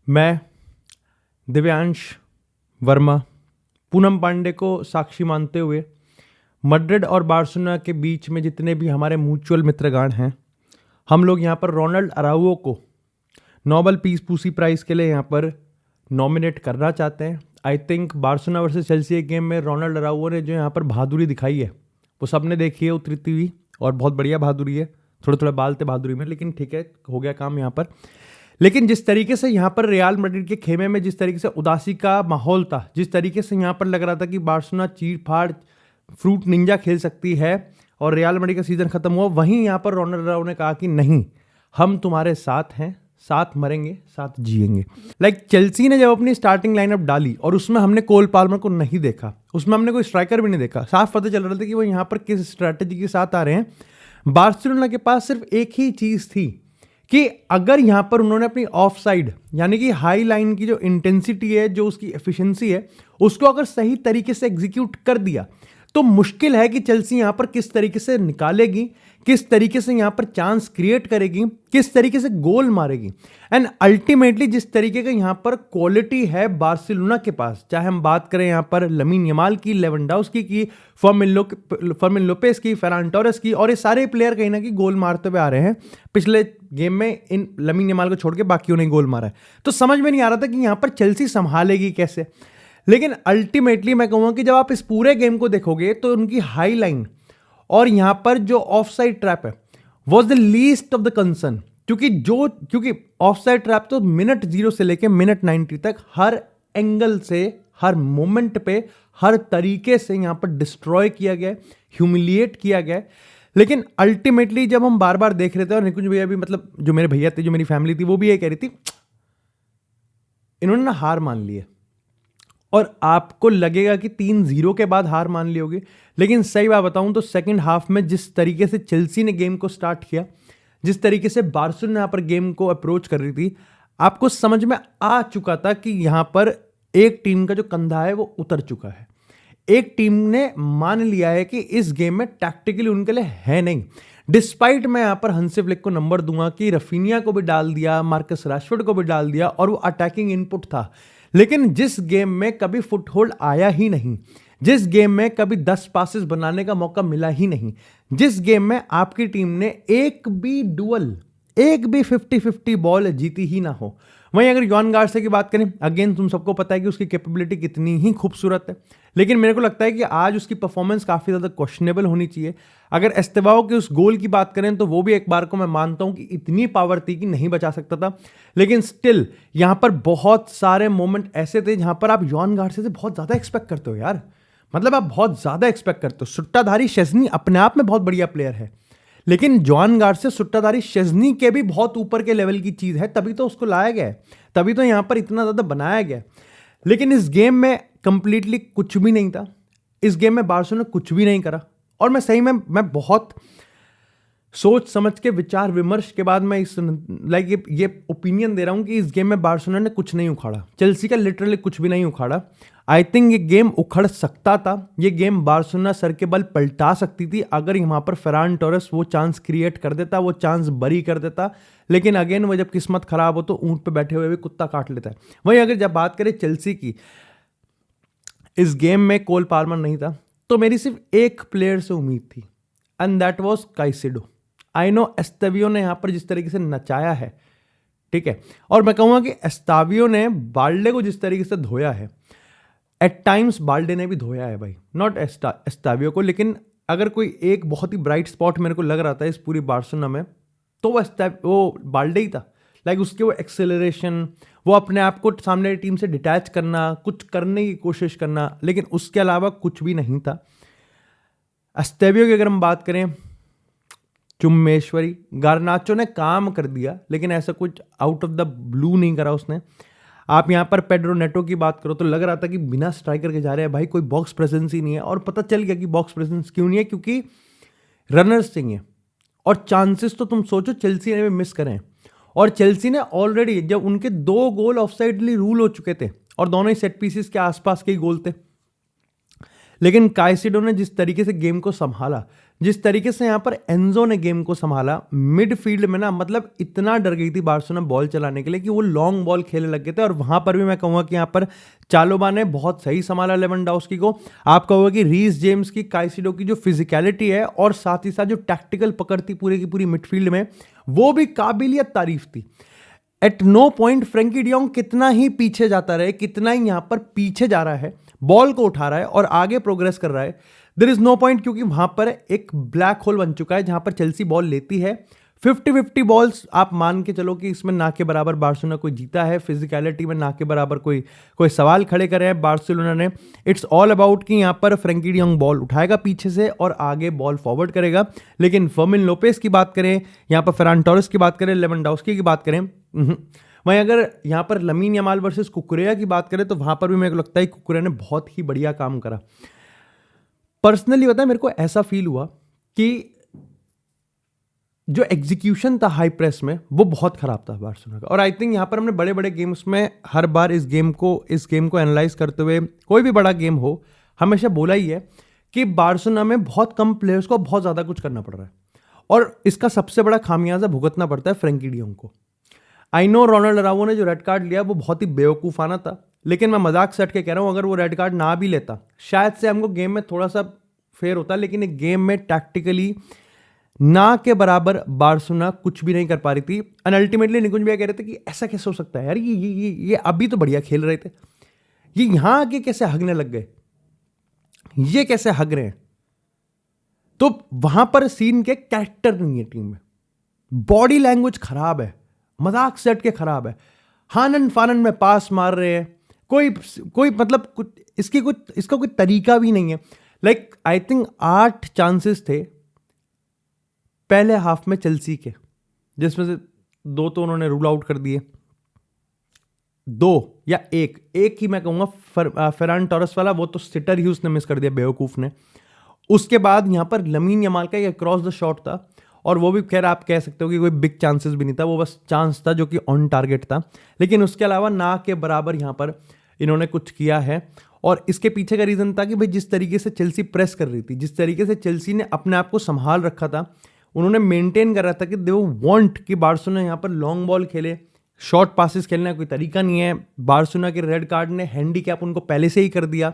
मैं दिव्यांश वर्मा पूनम पांडे को साक्षी मानते हुए मैड्रिड और बार्सिलोना के बीच में जितने भी हमारे म्यूचुअल मित्रगण हैं, हम लोग यहाँ पर रोनाल्ड अराउओ को नोबेल पीस पूसी प्राइज के लिए यहाँ पर नॉमिनेट करना चाहते हैं। I think Barcelona versus Chelsea game में रोनाल्ड अराउओ ने जो यहाँ पर बहादुरी दिखाई है वो सबने देखी है उतरती हुई, और बहुत बढ़िया बहादुरी है। थोड़े थोड़े बाल थे बहादुरी में, लेकिन ठीक है, हो गया काम यहाँ पर। लेकिन जिस तरीके से यहाँ पर रियल मैड्रिड के खेमे में जिस तरीके से उदासी का माहौल था, जिस तरीके से यहाँ पर लग रहा था कि बार्सिलोना चीर फाड़ फ्रूट निंजा खेल सकती है और रियल मैड्रिड का सीजन खत्म हुआ, वहीं यहाँ पर रोनाल्ड अराउओ ने कहा कि नहीं, हम तुम्हारे साथ हैं, साथ मरेंगे, साथ जिएंगे। चेल्सी ने जब अपनी स्टार्टिंग लाइनअप डाली और उसमें हमने कोल पाल्मर को नहीं देखा, उसमें हमने कोई स्ट्राइकर भी नहीं देखा, साफ पता चल रहा था कि वो यहाँ पर किस स्ट्रैटेजी के साथ आ रहे हैं। बार्सिलोना के पास सिर्फ एक ही चीज़ थी कि अगर यहाँ पर उन्होंने अपनी ऑफ साइड यानी कि हाई लाइन की जो इंटेंसिटी है, जो उसकी एफिशिएंसी है, उसको अगर सही तरीके से एग्जीक्यूट कर दिया तो मुश्किल है कि चेल्सी यहाँ पर किस तरीके से निकालेगी, किस तरीके से यहाँ पर चांस क्रिएट करेगी, किस तरीके से गोल मारेगी। एंड अल्टीमेटली जिस तरीके का यहाँ पर क्वालिटी है बार्सिलोना के पास, चाहे हम बात करें यहाँ पर लमीन यमाल की, लेवेंडोव्स्की की, फर्मिन लोपेस की, फेरान टोरेस की, और ये सारे प्लेयर कहीं ना कहीं गोल मारते हुए आ रहे हैं। पिछले गेम में इन लमीन यमाल को छोड़ के बाकियों ने गोल मारा है, तो समझ में नहीं आ रहा था कि यहाँ पर चेल्सी संभालेगी कैसे। लेकिन अल्टीमेटली मैं कहूँगा कि जब आप इस पूरे गेम को देखोगे तो उनकी हाई लाइन और यहाँ पर जो ऑफ साइड ट्रैप है was the least of the concern, क्योंकि ऑफ साइड ट्रैप तो मिनट 0 से लेके मिनट 90 तक हर एंगल से, हर मोमेंट पे, हर तरीके से यहाँ पर डिस्ट्रॉय किया गया, ह्यूमिलिएट किया गया। लेकिन अल्टीमेटली जब हम बार बार देख रहे थे, और निकुंज भैया भी, मतलब जो मेरे भैया थे, जो मेरी फैमिली थी, वो भी ये कह रही थी इन्होंने ना हार मान ली है। और आपको लगेगा कि 3-0 के बाद हार मान ली होगी, लेकिन सही बात बताऊं तो सेकंड हाफ में जिस तरीके से चेल्सी ने गेम को स्टार्ट किया, जिस तरीके से बार्सिलोना यहाँ पर गेम को अप्रोच कर रही थी, आपको समझ में आ चुका था कि यहाँ पर एक टीम का जो कंधा है वो उतर चुका है। एक टीम ने मान लिया है कि इस गेम में टैक्टिकली उनके लिए है नहीं। डिस्पाइट मैं यहाँ पर हंसी फ्लिक को नंबर दूंगा कि रफीनिया को भी डाल दिया, मार्कस राशफोर्ड को भी डाल दिया, और वो अटैकिंग इनपुट था। लेकिन जिस गेम में कभी फुटहोल्ड आया ही नहीं, जिस गेम में कभी 10 पासेस बनाने का मौका मिला ही नहीं, जिस गेम में आपकी टीम ने एक भी 50-50 बॉल जीती ही ना हो, वहीं अगर जॉन गार्सिया की बात करें, अगेन तुम सबको पता है कि उसकी कैपेबिलिटी कितनी ही खूबसूरत है, लेकिन मेरे को लगता है कि आज उसकी परफॉर्मेंस काफ़ी ज़्यादा क्वेश्चनेबल होनी चाहिए। अगर एस्तेवाओ के उस गोल की बात करें तो वो भी एक बार को मैं मानता हूं कि इतनी पावर थी कि नहीं बचा सकता था, लेकिन स्टिल यहां पर बहुत सारे मोमेंट ऐसे थे जहां पर आप जॉन गार्सिया से बहुत ज़्यादा एक्सपेक्ट करते हो यार, मतलब आप बहुत ज़्यादा एक्सपेक्ट करते हो। सुट्टाधारी शेज़नी अपने आप में बहुत बढ़िया प्लेयर है, लेकिन जॉन गार्सिया सुट्टाधारी शेज़नी के भी बहुत ऊपर के लेवल की चीज़ है, तभी तो उसको लाया गया है, तभी तो यहाँ पर इतना ज़्यादा बनाया गया। लेकिन इस गेम में कंप्लीटली कुछ भी नहीं था, इस गेम में बार्सिलोना कुछ भी नहीं करा। और मैं सही में मैं बहुत सोच समझ के विचार विमर्श के बाद मैं इस ये ओपिनियन दे रहा हूं कि इस गेम में बार्सिलोना ने कुछ नहीं उखाड़ा, चेल्सी का लिटरली कुछ भी नहीं उखाड़ा। आई थिंक ये गेम उखड़ सकता था, ये गेम बार्सिलोना सर के बल पलटा सकती थी अगर यहाँ पर फेरान टोरेस वो चांस क्रिएट कर देता, वो चांस बरी कर देता। लेकिन अगेन वो जब किस्मत खराब हो तो ऊंट पे बैठे हुए भी कुत्ता काट लेता है। वहीं अगर जब बात करें चेल्सी की, इस गेम में कोल पाल्मर नहीं था तो मेरी सिर्फ एक प्लेयर से उम्मीद थी, and that was Caicedo. I know Estevao ने यहाँ पर जिस तरीके से नचाया है, ठीक है, और मैं कहूँगा कि एस्तावियो ने बाल्डे को जिस तरीके से धोया है, एट टाइम्स बाल्डे ने भी धोया है भाई, नॉट एस्तावियो को। लेकिन अगर कोई एक बहुत ही ब्राइट स्पॉट मेरे को लग रहा था इस पूरी बार्सिलोना में तो वो बाल्डे ही था। उसके वो एक्सेलरेशन, वो अपने आप को सामने टीम से डिटैच करना, कुछ करने की कोशिश करना, लेकिन उसके अलावा कुछ भी नहीं था। एस्तावियो की अगर हम बात करें, चुम्मेश्वरी गार्नाचो ने काम कर दिया, लेकिन ऐसा कुछ आउट ऑफ द ब्लू नहीं करा उसने। आप यहाँ पर पेड्रो नेटो की बात करो तो लग रहा था कि बिना स्ट्राइकर के जा रहे हैं भाई, कोई बॉक्स प्रेजेंस ही नहीं है, और पता चल गया कि बॉक्स प्रेजेंस क्यों नहीं है, क्योंकि रनर्स चाहिए। और चांसेस तो तुम सोचो चेल्सी ने भी मिस करें, और चेल्सी ने ऑलरेडी जब उनके 2 गोल ऑफसाइडली रूल हो चुके थे और दोनों ही सेट पीसेस के आसपास के ही गोल थे, लेकिन काइसेडो ने जिस तरीके से गेम को संभाला, जिस तरीके से यहाँ पर एंजो ने गेम को संभाला मिडफील्ड में ना, मतलब इतना डर गई थी बार्सिलोना बॉल चलाने के लिए कि वो लॉन्ग बॉल खेलने लग गए थे। और वहां पर भी मैं कहूंगा कि यहाँ पर चालोबा ने बहुत सही संभाला लेवेंडोव्स्की को। आप कहोगे कि रीस जेम्स की, काइसिडो की जो फिजिकलिटी है और साथ ही साथ जो टैक्टिकल पकड़ थी पूरी की पूरी मिडफील्ड में, वो भी काबिलियत तारीफ थी। At no point Frenkie de Jong कितना ही पीछे जाता रहे, कितना ही यहां पर पीछे जा रहा है, बॉल को उठा रहा है और आगे प्रोग्रेस कर रहा है, देयर इज नो पॉइंट, क्योंकि वहां पर एक ब्लैक होल बन चुका है जहां पर चेल्सी बॉल लेती है। 50-50 बॉल्स आप मान के चलो कि इसमें ना के बराबर बार्सिलोना कोई जीता है, फिजिकलिटी में ना के बराबर कोई सवाल खड़े करे हैं बार्सिलोना ने। इट्स ऑल अबाउट कि यहाँ पर फ्रैंकी डियोंग बॉल उठाएगा पीछे से और आगे बॉल फॉरवर्ड करेगा। लेकिन फर्मिन लोपेस की बात करें, यहाँ पर फेरान टोरेस की बात करें, लेवेंडोव्स्की की बात करें, वहीं अगर यहाँ पर लमीन यमाल वर्सेस कुकुरेया की बात करें तो वहां पर भी मेरे को लगता है कुकुरेया ने बहुत ही बढ़िया काम करा। पर्सनली बताया, मेरे को ऐसा फील हुआ कि जो एग्जीक्यूशन था हाई प्रेस में वो बहुत खराब था बार्सिलोना का। और आई थिंक यहाँ पर हमने बड़े बड़े गेम्स में हर बार इस गेम को एनालाइज करते हुए, कोई भी बड़ा गेम हो, हमेशा बोला ही है कि बार्सिलोना में बहुत कम प्लेयर्स को बहुत ज़्यादा कुछ करना पड़ रहा है और इसका सबसे बड़ा खामियाजा भुगतना पड़ता है फ्रैंकी डियोंग को। आई नो रोनाल्ड अराउजो ने जो रेड कार्ड लिया वो बहुत ही बेवकूफ़ाना था, लेकिन मैं मजाक से हट के कह रहा हूँ, अगर वो रेड कार्ड ना भी लेता शायद से हमको गेम में थोड़ा सा फेयर होता। लेकिन एक गेम में टैक्टिकली ना के बराबर बार्सिलोना कुछ भी नहीं कर पा रही थी। एंड अल्टीमेटली निकुंज भैया कह रहे थे कि ऐसा कैसे हो सकता है यार, ये अभी तो बढ़िया खेल रहे थे, ये यहां आके कैसे हगने लग गए, ये कैसे हग रहे हैं। तो वहां पर सीन के कैरेक्टर नहीं है टीम में, बॉडी लैंग्वेज खराब है, मजाक सेट के खराब है, हानन फानन में पास मार रहे हैं, कोई मतलब इसका कोई तरीका भी नहीं है। लाइक आई थिंक 8 चांसेस थे पहले हाफ में चेल्सी के, जिसमें से 2 तो उन्होंने रूल आउट कर दिए, 2 या एक ही मैं कहूंगा फेरान टोरेस वाला, वो तो सिटर ही उसने मिस कर दिया बेवकूफ ने। उसके बाद यहां पर लमीन यमाल का एक क्रॉस द शॉट था और वो भी खैर आप कह सकते हो कि कोई बिग चांसेस भी नहीं था, वो बस चांस था जो कि ऑन टारगेट था। लेकिन उसके अलावा ना के बराबर यहां पर इन्होंने कुछ किया है। और इसके पीछे का रीजन था कि भाई जिस तरीके से चेल्सी प्रेस कर रही थी, जिस तरीके से चेल्सी ने अपने आप को संभाल रखा था, उन्होंने मेंटेन कर रहा था कि दे वांट कि बार्सिलोना यहाँ पर लॉन्ग बॉल खेले, शॉर्ट पासिस खेलने का कोई तरीका नहीं है। बार्सिलोना के रेड कार्ड ने हैंडीकैप उनको पहले से ही कर दिया।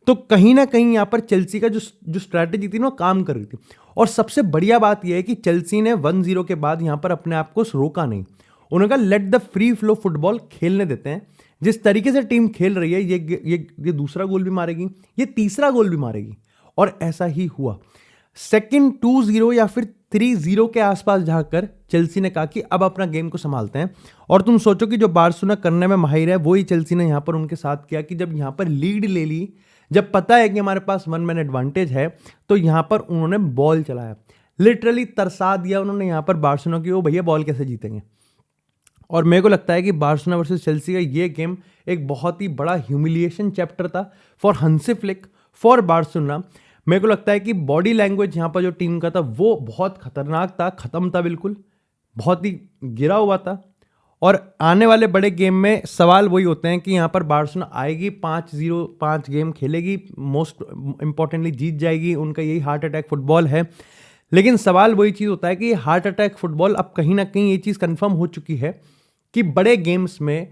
तो कहीं ना कहीं यहाँ पर चेल्सी का जो स्ट्रैटेजी थी ना काम कर रही थी। और सबसे बढ़िया बात यह है कि चेल्सी ने 1-0 के बाद यहाँ पर अपने आप को रोका नहीं, उन्होंने कहा let the free flow football खेलने देते हैं। जिस तरीके से टीम खेल रही है ये दूसरा गोल भी मारेगी, ये तीसरा गोल भी मारेगी, और ऐसा ही हुआ। सेकंड 2-0 या फिर 3-0 के आसपास जाकर चेल्सी ने कहा कि अब अपना गेम को संभालते हैं। और तुम सोचो कि जो बार्सिलोना करने में माहिर है वही चेल्सी ने यहाँ पर उनके साथ किया कि जब यहाँ पर लीड ले ली, जब पता है कि हमारे पास 1 मैन एडवांटेज है, तो यहाँ पर उन्होंने बॉल चलाया, लिटरली तरसा दिया उन्होंने यहाँ पर बार्सिलोना की, वो भैया बॉल कैसे जीतेंगे। और मेरे को लगता है कि बार्सिलोना वर्सेस चेल्सी का ये गेम एक बहुत ही बड़ा ह्यूमिलिएशन चैप्टर था फॉर हंसी फ्लिक, फॉर बार्सिलोना। मेरे को लगता है कि बॉडी लैंग्वेज यहाँ पर जो टीम का था वो बहुत खतरनाक था, खत्म था, बिल्कुल बहुत ही गिरा हुआ था। और आने वाले बड़े गेम में सवाल वही होते हैं कि यहाँ पर बार्सिलोना आएगी 5-0, 5 गेम खेलेगी, मोस्ट इंपॉर्टेंटली जीत जाएगी, उनका यही हार्ट अटैक फुटबॉल है। लेकिन सवाल वही चीज़ होता है कि हार्ट अटैक फुटबॉल, अब कहीं ना कहीं ये चीज़ कंफर्म हो चुकी है कि बड़े गेम्स में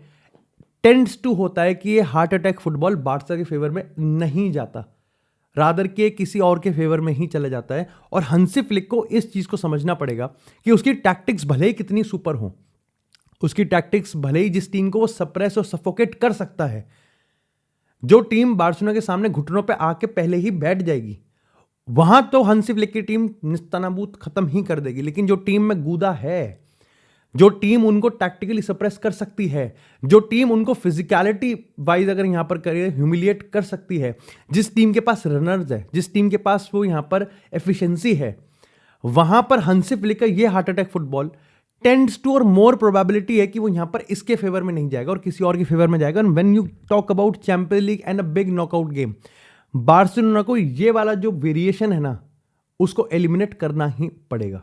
टेंड्स टू होता है कि ये हार्ट अटैक फुटबॉल बार्सा के फेवर में नहीं जाता, रादर के किसी और के फेवर में ही चला जाता है। और हंसी फ्लिक को इस चीज़ को समझना पड़ेगा कि उसकी टैक्टिक्स भले ही कितनी सुपर हो, उसकी टैक्टिक्स भले ही जिस टीम को वो सप्रेस और सफोकेट कर सकता है, जो टीम बार्सिलोना के सामने घुटनों पे आके पहले ही बैठ जाएगी, वहां तो हंसी फ्लिक की टीम निस्तानाबूत खत्म ही कर देगी। लेकिन जो टीम में गूदा है, जो टीम उनको टैक्टिकली सप्रेस कर सकती है, जो टीम उनको फिजिकलिटी वाइज अगर यहां पर करे ह्यूमिलिएट कर सकती है, जिस टीम के पास रनर्स है, जिस टीम के पास वो यहां पर एफिशिएंसी है, वहां पर हंसी फ्लिक का ये heart attack football tends to, और मोर प्रोबेबिलिटी है कि वो यहां पर इसके फेवर में नहीं जाएगा और किसी और के फेवर में जाएगा। When you talk about champions league and a big knockout game, Barcelona को ये वाला जो वेरिएशन है ना, उसको एलिमिनेट करना ही पड़ेगा।